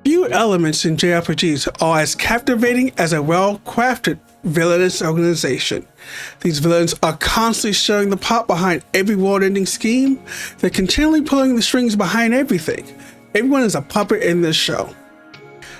Few elements in JRPGs are as captivating as a well-crafted villainous organization. These villains are constantly showing the plot behind every world-ending scheme. They're continually pulling the strings behind everything. Everyone is a puppet in this show.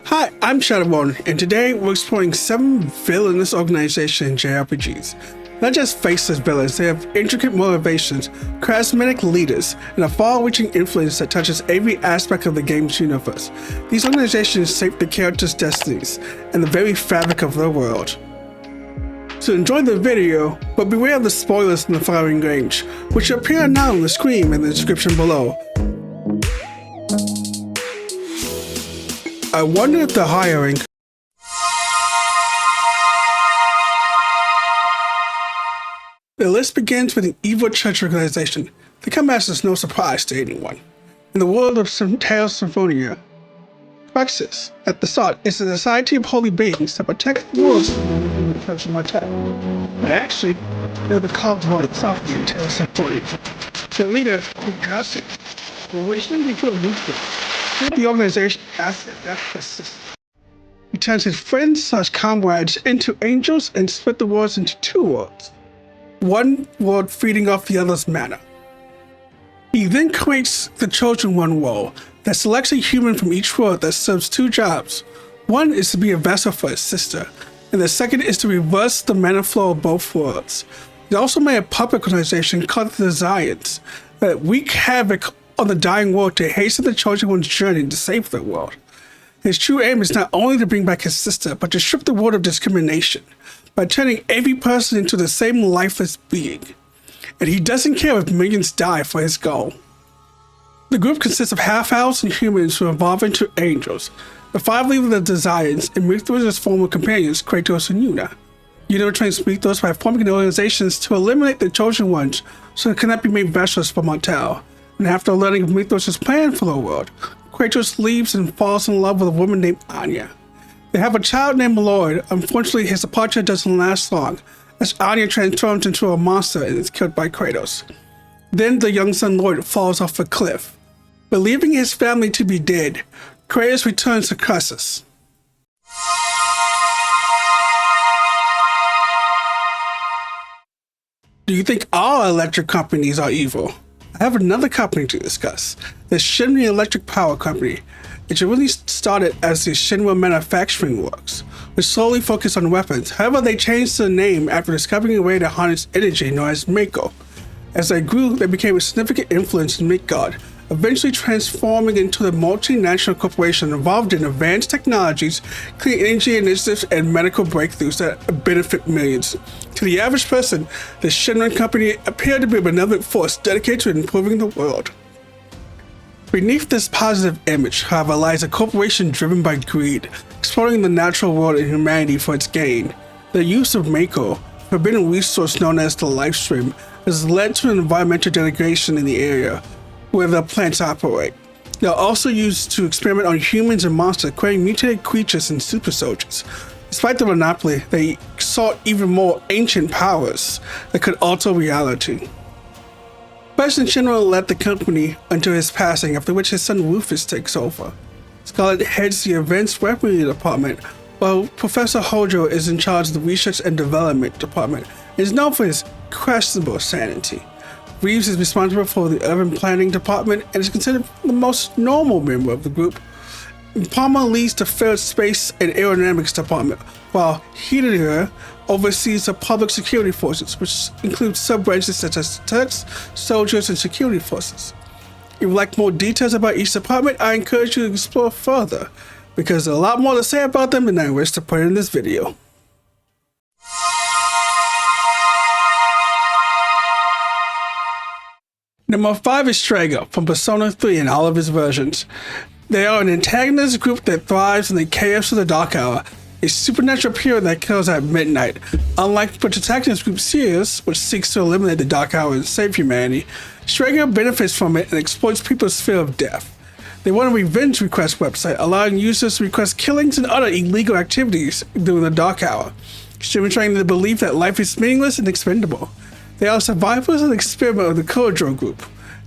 Hi, I'm Shadowborn, and today we're exploring 7 villainous organizations in JRPGs. Not just faceless villains, they have intricate motivations, charismatic leaders, and a far-reaching influence that touches every aspect of the game's universe. These organizations shape the characters' destinies and the very fabric of their world. So enjoy the video, but beware of the spoilers in the following range, which appear now on the screen in the description below. I wonder if the hiring. The list begins with an evil church organization. They come as no surprise to anyone. In the world of Tales Symphonia, Praxis, at the start, is a society of holy beings that protect the world from the church of attack. But actually, they're the cosmos itself in Tales Symphonia. The leader, Praxis, will recently feel neutral. The organization asks that persist. He turns his friends/comrades into angels and split the worlds into 2 worlds. One world feeding off the other's mana. He then creates the Chosen One world that selects a human from each world that serves 2 jobs. One is to be a vessel for his sister, and the second is to reverse the mana flow of both worlds. He also made a puppet organization called the Zions that wreak havoc on the dying world to hasten the Chosen One's journey to save the world. His true aim is not only to bring back his sister, but to strip the world of discrimination by turning every person into the same lifeless being. And he doesn't care if millions die for his goal. The group consists of half-elves and humans who evolve into angels. The 5 leaders of the Zions and Mythos' former companions, Kratos and Yuna. Yuna trains Mythos by forming organizations to eliminate the Chosen Ones so they cannot be made vessels for mortal. And after learning of Mythos' plan for the world, Kratos leaves and falls in love with a woman named Anya. They have a child named Lloyd. Unfortunately, his departure doesn't last long, as Anya transforms into a monster and is killed by Kratos. Then the young son Lloyd falls off a cliff. Believing his family to be dead, Kratos returns to Crassus. Do you think all electric companies are evil? I have another company to discuss, the Shinra Electric Power Company. It originally started as the Shinra Manufacturing Works, which solely focused on weapons. However, they changed the name after discovering a way to harness energy known as Mako. As they grew, they became a significant influence in Midgard, eventually transforming into the multinational corporation involved in advanced technologies, clean energy initiatives, and medical breakthroughs that benefit millions. To the average person, the Shinra Company appeared to be a benevolent force dedicated to improving the world. Beneath this positive image, however, lies a corporation driven by greed, exploiting the natural world and humanity for its gain. The use of Mako, a forbidden resource known as the life stream, has led to an environmental degradation in the area where the plants operate. They are also used to experiment on humans and monsters, creating mutated creatures and super soldiers. Despite the monopoly, they sought even more ancient powers that could alter reality. President Shinra led the company until his passing, after which his son Rufus takes over. Scarlet heads the Advanced Weaponry Department, while Professor Hojo is in charge of the Research and Development Department and is known for his questionable sanity. Reeves is responsible for the Urban Planning Department and is considered the most normal member of the group. Palmer leads the Field Space and Aerodynamics Department, while Hideo oversees the Public Security Forces, which includes sub-branches such as Turks, Soldiers, and Security Forces. If you'd like more details about each department, I encourage you to explore further, because there's a lot more to say about them than I wish to put in this video. Number 5 is Strago from Persona 3 in all of its versions. They are an antagonist group that thrives in the chaos of the Dark Hour, a supernatural period that kills at midnight. Unlike the protagonist group Sirius, which seeks to eliminate the Dark Hour and save humanity, Strago benefits from it and exploits people's fear of death. They run a revenge request website, allowing users to request killings and other illegal activities during the Dark Hour, demonstrating the belief that life is meaningless and expendable. They are survivors of the experiment of the Kojiro group.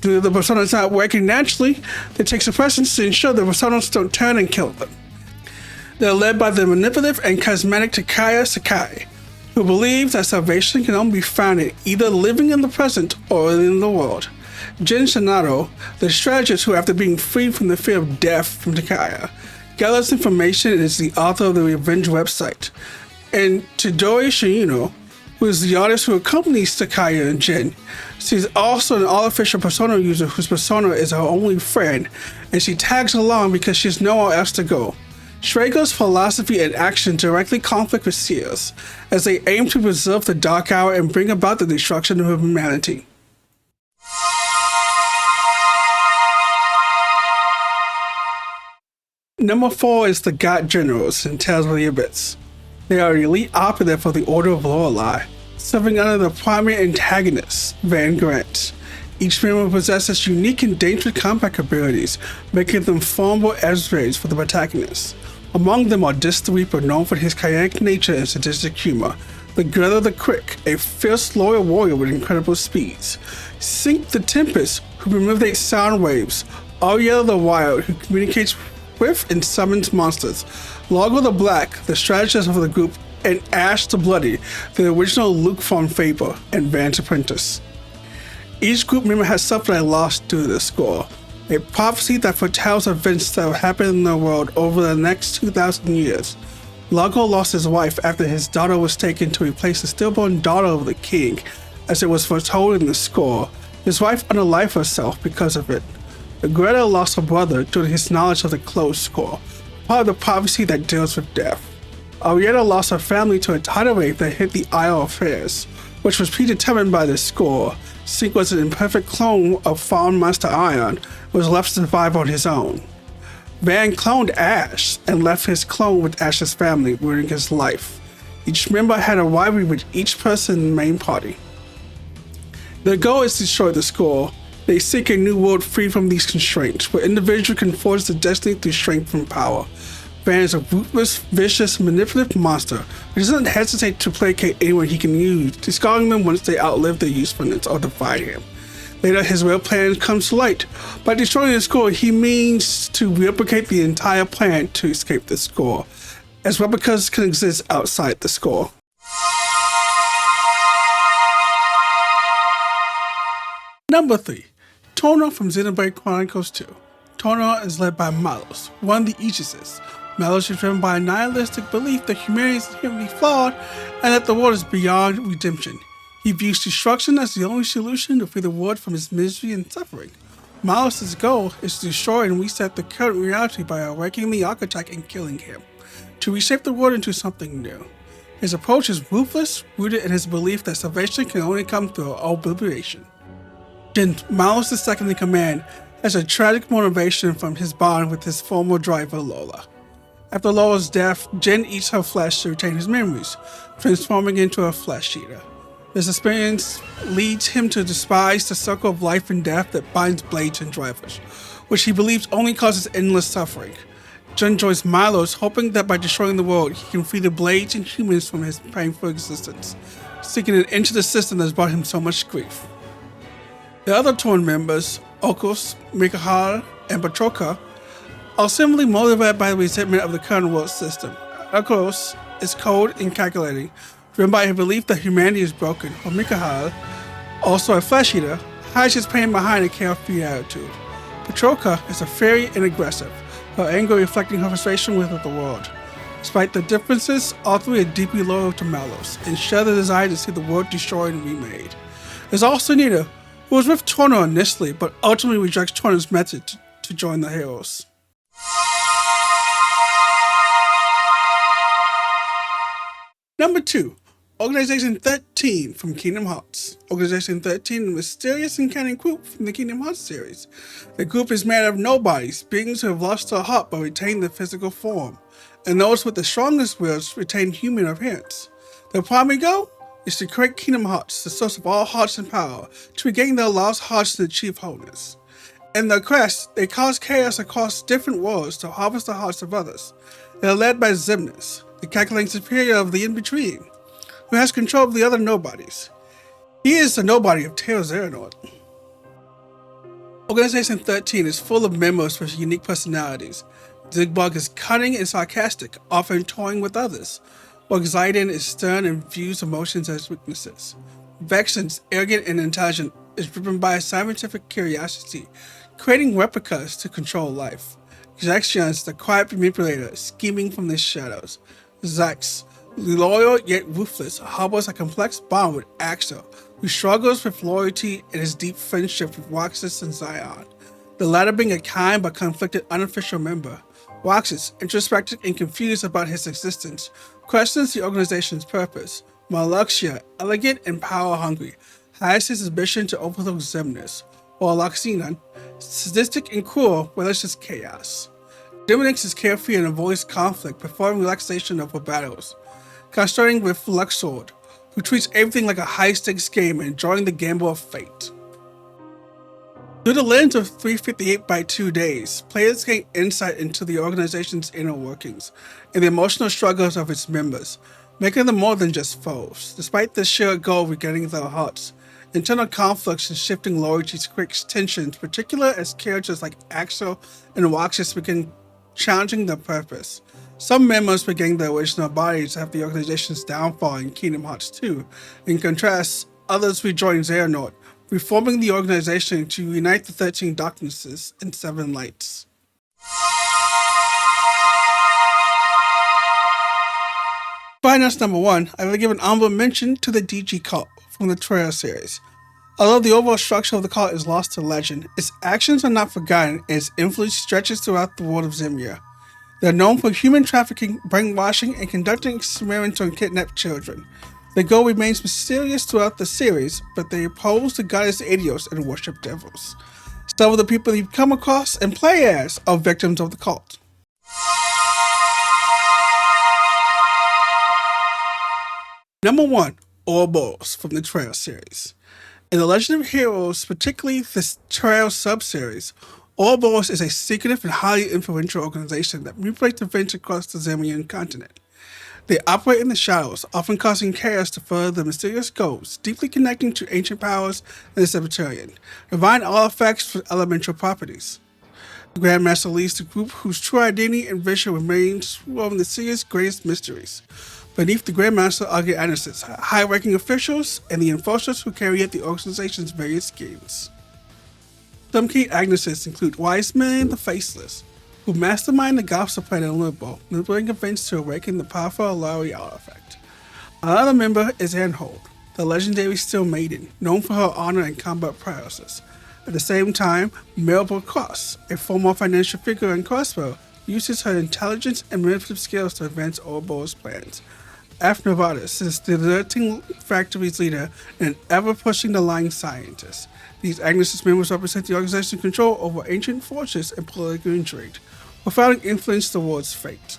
Due to the personas not working naturally, they take suppressants to ensure the personas don't turn and kill them. They're led by the manipulative and charismatic Takaya Sakai, who believes that salvation can only be found in either living in the present or in the world. Jin Shinato, the strategist who, after being freed from the fear of death from Takaya, gathers information and is the author of the Revenge website. And Chidori Shino, who is the artist who accompanies Takaya and Jin. She's also an all-official persona user whose persona is her only friend, and she tags along because she has nowhere else to go. Schrager's philosophy and action directly conflict with Sears, as they aim to preserve the Dark Hour and bring about the destruction of humanity. Number 4 is the God Generals in Tales of the Abyss. They are elite operative for the Order of Lorelei, serving under the primary antagonist, Van Grant. Each member possesses unique and dangerous combat abilities, making them formidable adversaries for the protagonist. Among them are Dis the Reaper, known for his chaotic nature and sadistic humor, the Greta the Quick, a fierce loyal warrior with incredible speeds, Sync the Tempest, who manipulates sound waves, Ariel the Wild, who communicates with and summons monsters, Largo the Black, the strategist of the group, and Ash the Bloody, the original Luke von Faber, and Van's apprentice. Each group member has suffered a loss due to the score, a prophecy that foretells events that will happen in the world over the next 2,000 years. Largo lost his wife after his daughter was taken to replace the stillborn daughter of the king, as it was foretold in the score. His wife unalived herself because of it. Greta lost her brother due to his knowledge of the closed score, part of the prophecy that deals with death. Arietta lost her family to a tidal wave that hit the Isle of Fairs, which was predetermined by the score. Sync was an imperfect clone of fallen Master Ion, was left to survive on his own. Van cloned Ash and left his clone with Ash's family, ruining his life. Each member had a rivalry with each person in the main party. Their goal is to destroy the score. They seek a new world free from these constraints, where individuals can forge their destiny through strength and power. Van is a ruthless, vicious, manipulative monster who doesn't hesitate to placate anyone he can use, discarding them once they outlive their usefulness or defy him. Later, his real plan comes to light. By destroying the score, he means to replicate the entire plan to escape the score, as replicas can exist outside the score. Number 3. Tono from Xenoblade Chronicles 2. Tono is led by Malos, one of the Aegises. Malos is driven by a nihilistic belief that humanity is inherently flawed and that the world is beyond redemption. He views destruction as the only solution to free the world from its misery and suffering. Malos' goal is to destroy and reset the current reality by awakening the archetype and killing him, to reshape the world into something new. His approach is ruthless, rooted in his belief that salvation can only come through obliteration. Jin, Malos' second in command, has a tragic motivation from his bond with his former driver Lola. After Lola's death, Jin eats her flesh to retain his memories, transforming into a flesh eater. This experience leads him to despise the circle of life and death that binds blades and drivers, which he believes only causes endless suffering. Jin joins Malos, hoping that by destroying the world, he can free the blades and humans from his painful existence, seeking an end to the system that has brought him so much grief. The other Torn members, Okos, Mikahara, and Patroka, are similarly motivated by the resentment of the current world system. Okos is cold and calculating, driven by his belief that humanity is broken, while Mikahara, also a flesh eater, hides his pain behind a carefree attitude. Patroka is a fairy and aggressive, her anger reflecting her frustration with the world. Despite the differences, all three are deeply loyal to Malos and share the desire to see the world destroyed and remade. There's also Nita, who was with Torno initially, but ultimately rejects Torno's method to join the heroes. Number 2. Organization 13 from Kingdom Hearts. Organization 13 is a mysterious and cunning group from the Kingdom Hearts series. The group is made of nobodies, beings who have lost their heart but retain their physical form, and those with the strongest wills retain human appearance. Their primary goal is to create Kingdom Hearts, the source of all hearts and power, to regain their lost hearts and achieve wholeness. In their quest, they cause chaos across different worlds to harvest the hearts of others. They are led by Xemnas, the calculating superior of the in-between, who has control of the other nobodies. He is the nobody of Tales Xehanort. Organization 13 is full of members with unique personalities. Zigbug is cunning and sarcastic, often toying with others, while Xiden is stern and views emotions as weaknesses. Vexen's arrogant and intelligent, is driven by a scientific curiosity, creating replicas to control life. Xexion's the quiet manipulator, scheming from the shadows. Zax, loyal yet ruthless, harbors a complex bond with Axel, who struggles with loyalty and his deep friendship with Roxas and Zion, the latter being a kind but conflicted unofficial member. Roxas, introspective and confused about his existence, questions the organization's purpose. Maluxia, elegant and power-hungry, has his ambition to overthrow Xemnas, while Loxinon, sadistic and cruel, relishes chaos. Dimonix is carefree and avoids conflict, preferring relaxation over battles. Contrasting with Luxord, who treats everything like a high-stakes game and enjoying the gamble of fate. Through the lens of 358 by 2 days, players gain insight into the organization's inner workings and the emotional struggles of its members, making them more than just foes. Despite the shared goal of regaining their hearts, internal conflicts and shifting loyalties create tensions, particularly as characters like Axel and Roxas begin challenging their purpose. Some members regain their original bodies after the organization's downfall in Kingdom Hearts 2. In contrast, others rejoin Xehanort, reforming the organization to unite the 13 darknesses and 7 lights. Finance number 1, I will give an honorable mention to the DG cult from the Trail series. Although the overall structure of the cult is lost to legend, its actions are not forgotten and its influence stretches throughout the world of Zemia. They are known for human trafficking, brainwashing, and conducting experiments on kidnapped children. Their goal remains mysterious throughout the series, but they oppose the goddess Adios and worship devils. Some of the people you come across and play as are victims of the cult. Number 1, Ouroboros from the Trail series. In the Legend of Heroes, particularly the Trail sub-series, Ouroboros is a secretive and highly influential organization that manipulates events across the Zemian continent. They operate in the shadows, often causing chaos to further their mysterious goals, deeply connecting to ancient powers and the Sabbatarian, divine artifacts for elemental properties. The Grandmaster leads the group whose true identity and vision remains one of the series' greatest mysteries. Beneath the Grandmaster are the Anuses, high-ranking officials, and the enforcers who carry out the organization's various schemes. Some key Agneses include Wiseman the Faceless, who mastermind the Goths of Planet Limbo, manipulating events to awaken the powerful Alawi artifact. Another member is Anhold, the legendary Steel Maiden, known for her honor and combat prowess. At the same time, Maribel Cross, a former financial figure in Crossbow, uses her intelligence and manipulative skills to advance Ouroboros' plans. F. Novartis is the deserting factory's leader and an ever-pushing the line scientist. These Agnesis members represent the organization's control over ancient forces and political intrigue, profound influence towards fate.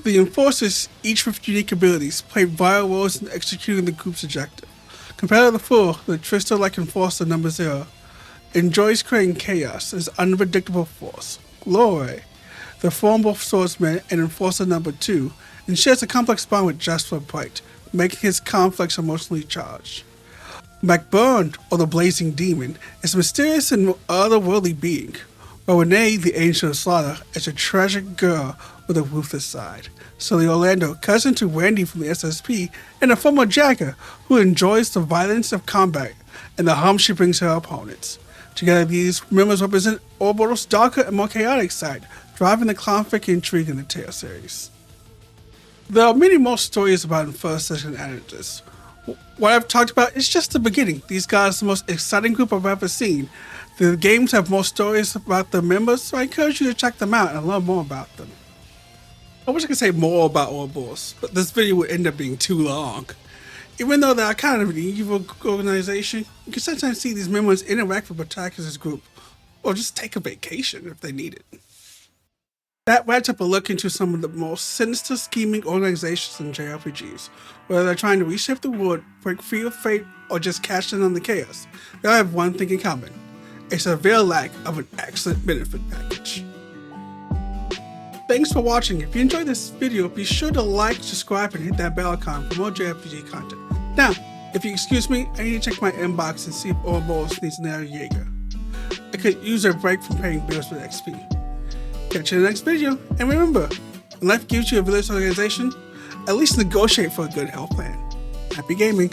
The Enforcers, each with unique abilities, play vital roles in executing the group's objective. Compared to the Fool, the Tristo-like Enforcer number 0 enjoys creating chaos as an unpredictable force. Lore, the formidable swordsman and Enforcer number 2, and shares a complex bond with Jasper Bright, making his conflicts emotionally charged. MacBurned, or the Blazing Demon, is a mysterious and otherworldly being, while Renee, the Angel of Slaughter, is a tragic girl with a ruthless side. Sully Orlando, cousin to Randy from the SSP, and a former Jagger, who enjoys the violence of combat and the harm she brings her opponents. Together, these members represent Ouroboros' darker and more chaotic side, driving the conflict and intrigue in the Tale series. There are many more stories about Enforcers and Anarchists. What I've talked about is just the beginning. These guys are the most exciting group I've ever seen. The games have more stories about the members, so I encourage you to check them out and learn more about them. I wish I could say more about Ouroboros, but this video would end up being too long. Even though they are kind of an evil organization, you can sometimes see these members interact with Protagonist's group, or just take a vacation if they need it. That wraps up a look into some of the most sinister scheming organizations in JRPGs. Whether they're trying to reshape the world, break free of fate, or just cash in on the chaos, they all have one thing in common: a severe lack of an excellent benefit package. Thanks for watching. If you enjoyed this video, be sure to like, subscribe, and hit that bell icon for more JRPG content. Now, if you excuse me, I need to check my inbox and see if Ouroboros needs another Jaeger. could use a break from paying bills with XP. Catch you in the next video, and remember, when life gives you a village organization, at least negotiate for a good health plan. Happy gaming!